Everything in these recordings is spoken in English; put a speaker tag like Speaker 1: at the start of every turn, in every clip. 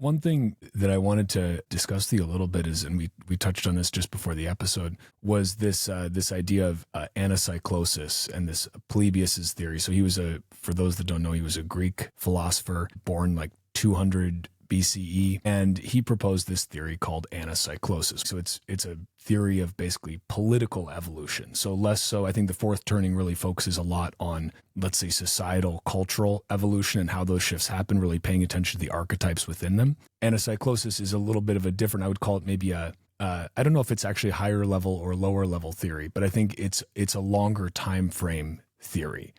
Speaker 1: One thing that I wanted to discuss with you a little bit is, and we touched on this just before the episode, was this idea of anacyclosis and this Polybius's theory. So he was for those that don't know, he was a Greek philosopher born like 200 BCE, and he proposed this theory called anacyclosis. So it's a theory of basically political evolution. So less so, I think the fourth turning really focuses a lot on, let's say, societal, cultural evolution and how those shifts happen, really paying attention to the archetypes within them. Anacyclosis is a little bit of a different, I would call it maybe I don't know if it's actually higher level or lower level theory, but I think it's a longer time frame theory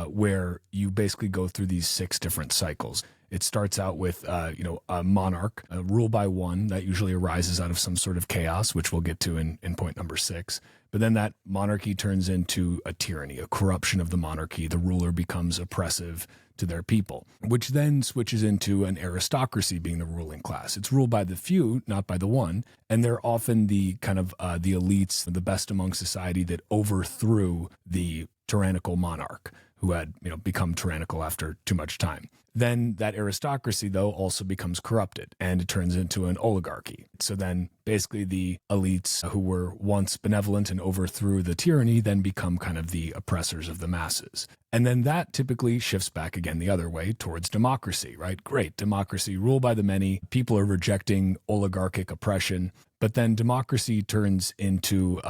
Speaker 1: where you basically go through these 6 different cycles. It starts out with, a monarch, rule by one that usually arises out of some sort of chaos, which we'll get to in point number 6. But then that monarchy turns into a tyranny, a corruption of the monarchy. The ruler becomes oppressive to their people, which then switches into an aristocracy being the ruling class. It's ruled by the few, not by the one. And they're often the kind of the elites, the best among society that overthrew the tyrannical monarch who had become tyrannical after too much time. Then that aristocracy, though, also becomes corrupted and it turns into an oligarchy. So then basically the elites who were once benevolent and overthrew the tyranny then become kind of the oppressors of the masses. And then that typically shifts back again the other way towards democracy, right? Great, democracy, rule by the many. People are rejecting oligarchic oppression. But then democracy turns into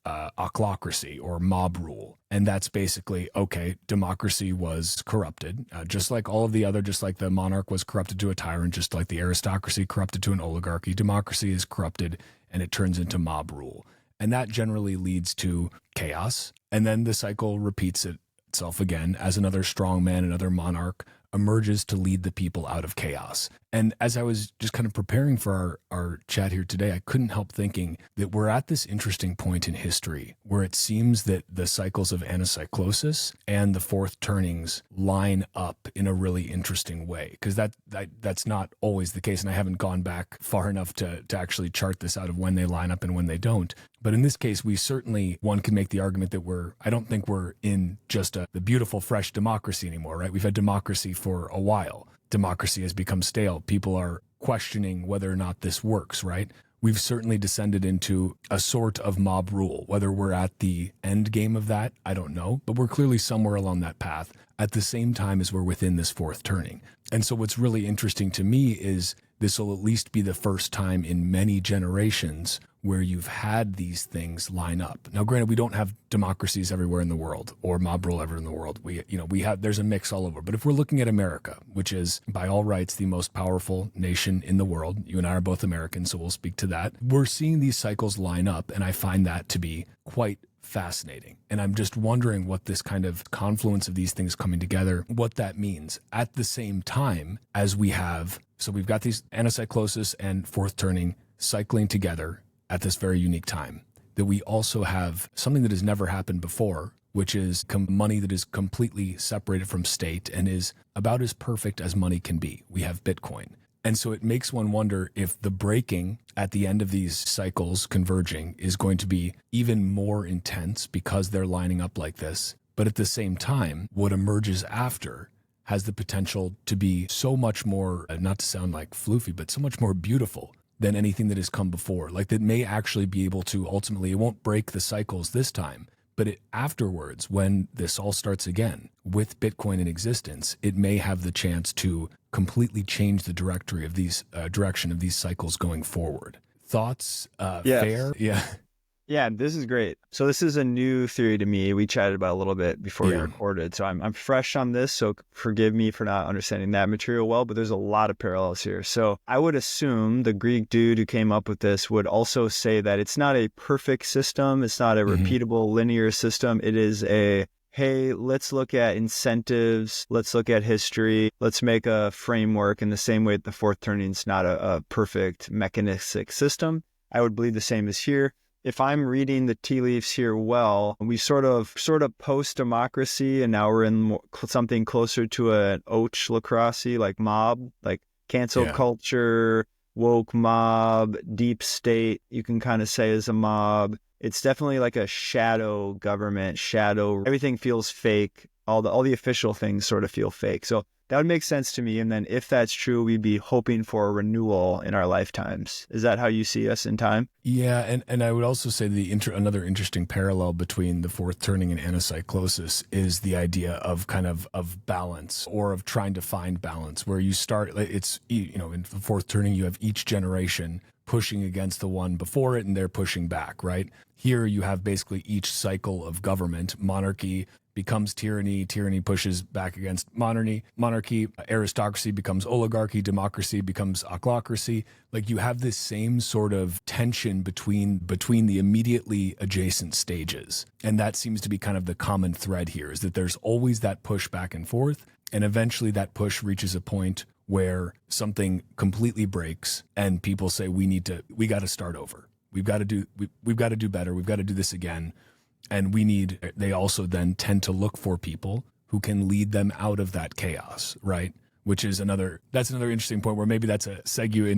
Speaker 1: ochlocracy or mob rule. And that's basically, okay, democracy was corrupted, just like all of the other, just like the monarch was corrupted to a tyrant, just like the aristocracy corrupted to an oligarchy. Democracy is corrupted and it turns into mob rule. And that generally leads to chaos. And then the cycle repeats itself again as another strong man, another monarch emerges to lead the people out of chaos. And as I was just kind of preparing for our chat here today, I couldn't help thinking that we're at this interesting point in history where it seems that the cycles of anacyclosis and the fourth turnings line up in a really interesting way, because that's not always the case. And I haven't gone back far enough to actually chart this out of when they line up and when they don't. But in this case, one can make the argument that I don't think we're in just the beautiful, fresh democracy anymore, right? We've had democracy for a while. Democracy has become stale. People are questioning whether or not this works, right? We've certainly descended into a sort of mob rule. Whether we're at the end game of that, I don't know, but we're clearly somewhere along that path at the same time as we're within this fourth turning. And so what's really interesting to me is this will at least be the first time in many generations where you've had these things line up. Now, granted, we don't have democracies everywhere in the world or mob rule everywhere in the world. There's a mix all over. But if we're looking at America, which is by all rights the most powerful nation in the world, you and I are both Americans, so we'll speak to that. We're seeing these cycles line up, and I find that to be quite fascinating. And I'm just wondering what this kind of confluence of these things coming together, what that means at the same time as we've got these anacyclosis and fourth turning cycling together at this very unique time, that we also have something that has never happened before, which is money that is completely separated from state and is about as perfect as money can be. We have Bitcoin. And so it makes one wonder if the breaking at the end of these cycles converging is going to be even more intense because they're lining up like this. But at the same time, what emerges after has the potential to be so much more, not to sound like floofy, but so much more beautiful than anything that has come before. Like that may actually be able to ultimately, it won't break the cycles this time, but afterwards, when this all starts again with Bitcoin in existence, it may have the chance to completely change the direction of these cycles going forward. Thoughts?
Speaker 2: Yes.
Speaker 1: Fair? Yeah.
Speaker 2: Yeah, this is great. So this is a new theory to me. We chatted about it a little bit before we recorded. So I'm fresh on this. So forgive me for not understanding that material well, but there's a lot of parallels here. So I would assume the Greek dude who came up with this would also say that it's not a perfect system. It's not a repeatable linear system. It is hey, let's look at incentives. Let's look at history. Let's make a framework in the same way that the fourth turning is not a perfect mechanistic system. I would believe the same is here. If I'm reading the tea leaves here well, we sort of post-democracy, and now we're in something closer to an ochlocracy, like mob, like cancel culture, woke mob, deep state, you can kind of say is a mob. It's definitely like a shadow government, everything feels fake. All the official things sort of feel fake. So That would make sense to me. And then if that's true, we'd be hoping for a renewal in our lifetimes. Is that how you see us in time?
Speaker 1: Yeah, and I would also say another interesting parallel between the fourth turning and anacyclosis is the idea of kind of balance, or of trying to find balance, where you start, it's, you know, in the fourth turning, you have each generation pushing against the one before it, and they're pushing back, right? Here you have basically each cycle of government. Monarchy becomes tyranny, tyranny pushes back against monarchy, aristocracy becomes oligarchy, democracy becomes ochlocracy. Like, you have this same sort of tension between the immediately adjacent stages. And that seems to be kind of the common thread here, is that there's always that push back and forth. And eventually that push reaches a point where something completely breaks and people say, we got to start over. We've got to do better. We've got to do this again. And they also then tend to look for people who can lead them out of that chaos, right? Which is that's another interesting point, where maybe that's a segue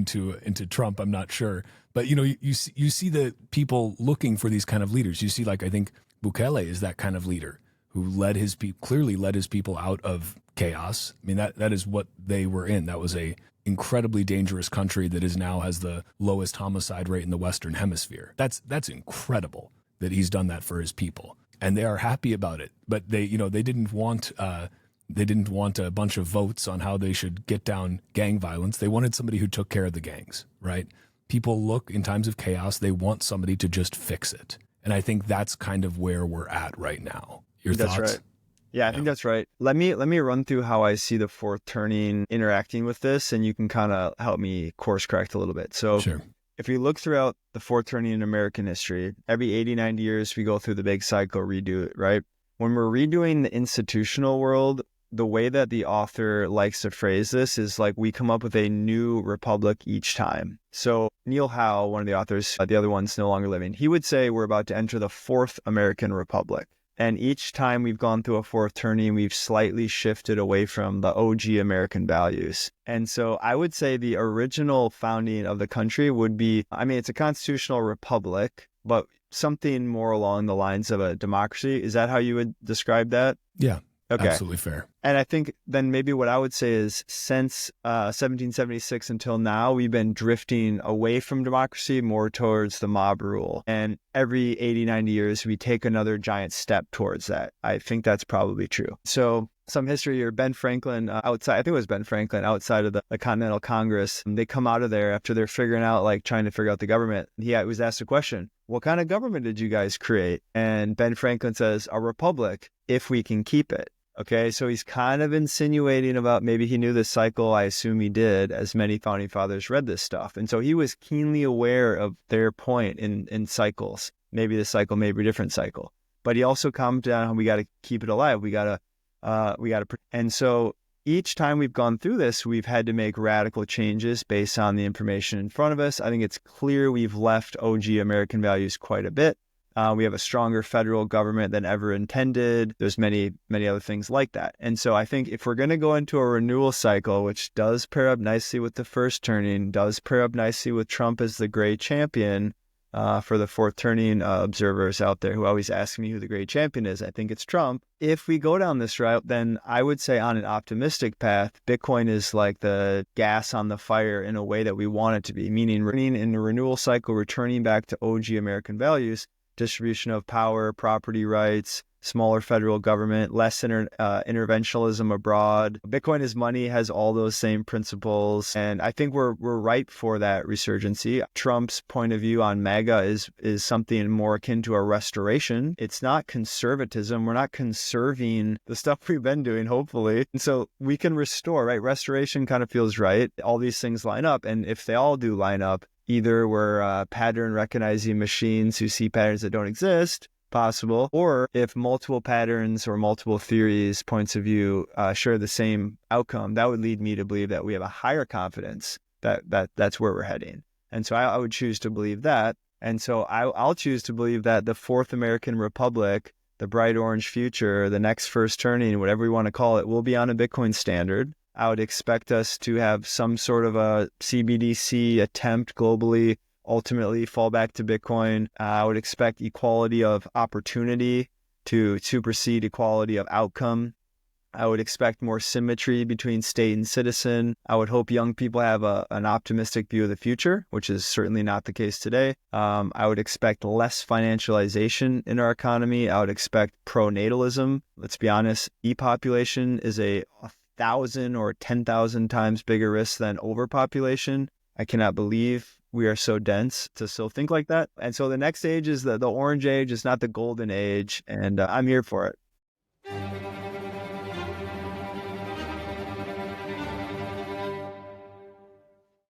Speaker 1: into Trump. I'm not sure. But, you know, you see the people looking for these kind of leaders. You see, like, I think Bukele is that kind of leader who clearly led his people out of chaos. I mean, that is what they were in. That was a incredibly dangerous country that now has the lowest homicide rate in the Western Hemisphere. That's incredible that he's done that for his people, and they are happy about it. But they didn't want a bunch of votes on how they should get down gang violence. They wanted somebody who took care of the gangs, right? People look in times of chaos, they want somebody to just fix it. And I think that's kind of where we're at right now. Your thoughts?
Speaker 2: That's right. Yeah, I think that's right. Let me run through how I see the fourth turning interacting with this, and you can kind of help me course correct a little bit. So
Speaker 1: sure.
Speaker 2: If we look throughout the fourth turning in American history, every 80, 90 years, we go through the big cycle, redo it, right? When we're redoing the institutional world, the way that the author likes to phrase this is like, we come up with a new republic each time. So Neil Howe, one of the authors, the other one's no longer living, he would say we're about to enter the fourth American republic. And each time we've gone through a fourth turning, we've slightly shifted away from the OG American values. And so I would say the original founding of the country would be, I mean, it's a constitutional republic, but something more along the lines of a democracy. Is that how you would describe that?
Speaker 1: Yeah.
Speaker 2: Okay.
Speaker 1: Absolutely fair.
Speaker 2: And I think then maybe what I would say is, since 1776 until now, we've been drifting away from democracy, more towards the mob rule. And every 80, 90 years, we take another giant step towards that. I think that's probably true. So some history here, Ben Franklin outside of the Continental Congress, they come out of there after they're trying to figure out the government. He was asked a question, what kind of government did you guys create? And Ben Franklin says, a republic, if we can keep it. Okay, so he's kind of insinuating about maybe he knew this cycle. I assume he did, as many founding fathers read this stuff. And so he was keenly aware of their point in cycles. Maybe this cycle, maybe a different cycle. But he also commented on how we got to keep it alive. And so each time we've gone through this, we've had to make radical changes based on the information in front of us. I think it's clear we've left OG American values quite a bit. We have a stronger federal government than ever intended. There's many, many other things like that. And so I think if we're going to go into a renewal cycle, which does pair up nicely with the first turning, does pair up nicely with Trump as the great champion, for the fourth turning observers out there who always ask me who the great champion is, I think it's Trump. If we go down this route, then I would say on an optimistic path, Bitcoin is like the gas on the fire in a way that we want it to be, meaning in the renewal cycle, returning back to OG American values. Distribution of power, property rights, smaller federal government, less interventionism abroad. Bitcoin is money, has all those same principles. And I think we're ripe for that resurgency. Trump's point of view on MAGA is something more akin to a restoration. It's not conservatism. We're not conserving the stuff we've been doing, hopefully. And so we can restore, right? Restoration kind of feels right. All these things line up. And if they all do line up, either we're pattern recognizing machines who see patterns that don't exist, possible, or if multiple patterns or multiple theories, points of view share the same outcome, that would lead me to believe that we have a higher confidence that's where we're heading. And so I would choose to believe that. And so I'll choose to believe that the fourth American Republic, the bright orange future, the next first turning, whatever we want to call it, will be on a Bitcoin standard. I would expect us to have some sort of a CBDC attempt globally, ultimately fall back to Bitcoin. I would expect equality of opportunity to supersede equality of outcome. I would expect more symmetry between state and citizen. I would hope young people have an optimistic view of the future, which is certainly not the case today. I would expect less financialization in our economy. I would expect pronatalism. Let's be honest, depopulation is a 1,000 or 10,000 times bigger risk than overpopulation. I cannot believe we are so dense to still think like that. And so the next age is the orange age. It's not the golden age. And I'm here for it.